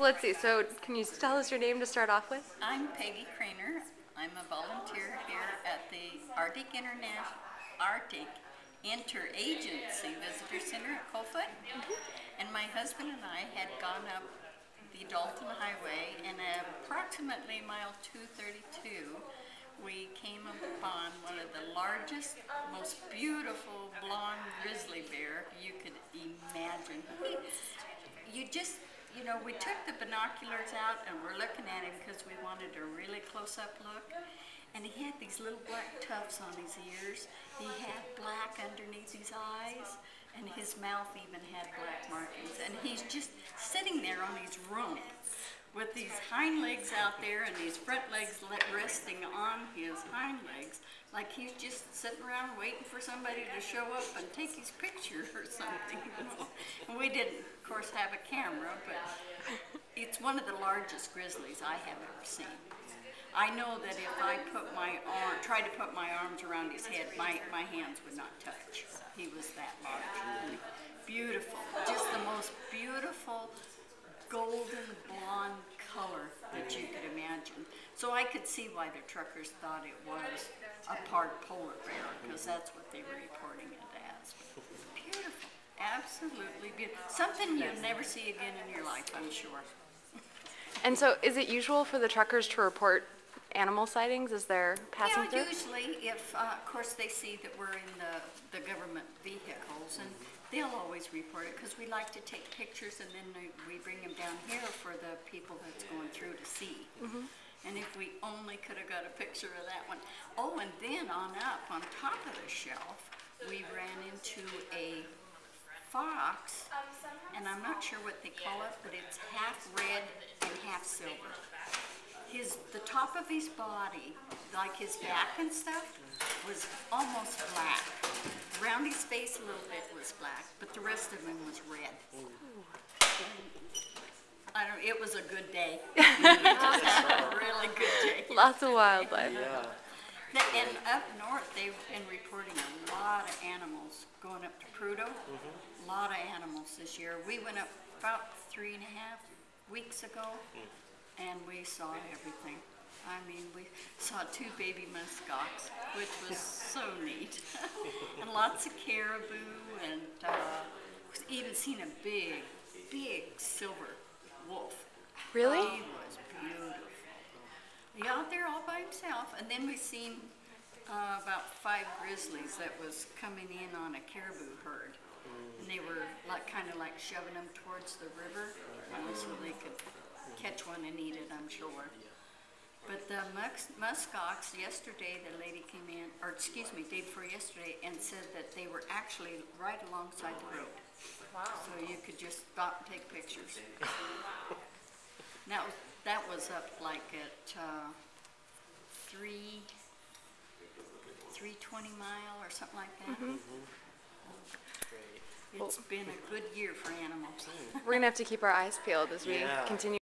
let's see. So can you tell us your name to start off with? I'm Peggy Craner. I'm a volunteer here at the Arctic Interagency Visitors Center at Coldfoot. And my husband and I had gone up the Dalton Highway, and approximately mile 232, we came upon one of the largest, most beautiful blonde grizzly bear you could imagine. We took the binoculars out and we're looking at him because we wanted a really close-up look. And he had these little black tufts on his ears. He had black underneath his eyes, and his mouth even had black markings. And he's just sitting there on his rump with these hind legs out there and these front legs resting on his hind legs, like he's just sitting around waiting for somebody to show up and take his picture or something. And we didn't, of course, have a camera, but it's one of the largest grizzlies I have ever seen. I know that if I tried to put my arms around his head, my hands would not touch. He was that large. Beautiful, just the most beautiful golden blonde color that you could imagine. So I could see why the truckers thought it was a part polar bear, because that's what they were reporting it as. Beautiful, absolutely beautiful. Something you'll never see again in your life, I'm sure. And so is it usual for the truckers to report animal sightings as they're passing through? Usually if, of course, they see that we're in the government vehicles, and they'll always report it because we like to take pictures, and then we bring them down here for the people that's going through to see. And if we only could have got a picture of that one. Oh, and then on up, on top of the shelf, we ran into a fox, and I'm not sure what they call it, but it's half red and half silver. The top of his body, like his back and stuff, was almost black. Around his face a little bit was black, but the rest of him was red. It was a good day. A really good day. Lots of wildlife. Yeah. And up north, they've been reporting a lot of animals going up to Prudhoe. A lot of animals this year. We went up about 3.5 weeks ago, and we saw everything. I mean, we saw 2 baby muskox, which was so neat, and lots of caribou, and we've even seen a big, big silver wolf. Really? He was beautiful. He out there all by himself, and then we seen about 5 grizzlies that was coming in on a caribou herd, and they were kind of like shoving them towards the river, so they could catch one and eat it, I'm sure. But the muskox, yesterday the lady came in, or excuse me, day before yesterday, and said that they were actually right alongside the road. Wow. So you could just stop and take pictures. Now, that was up like at 320 mile or something like that. It's been a good year for animals. We're going to have to keep our eyes peeled as we continue.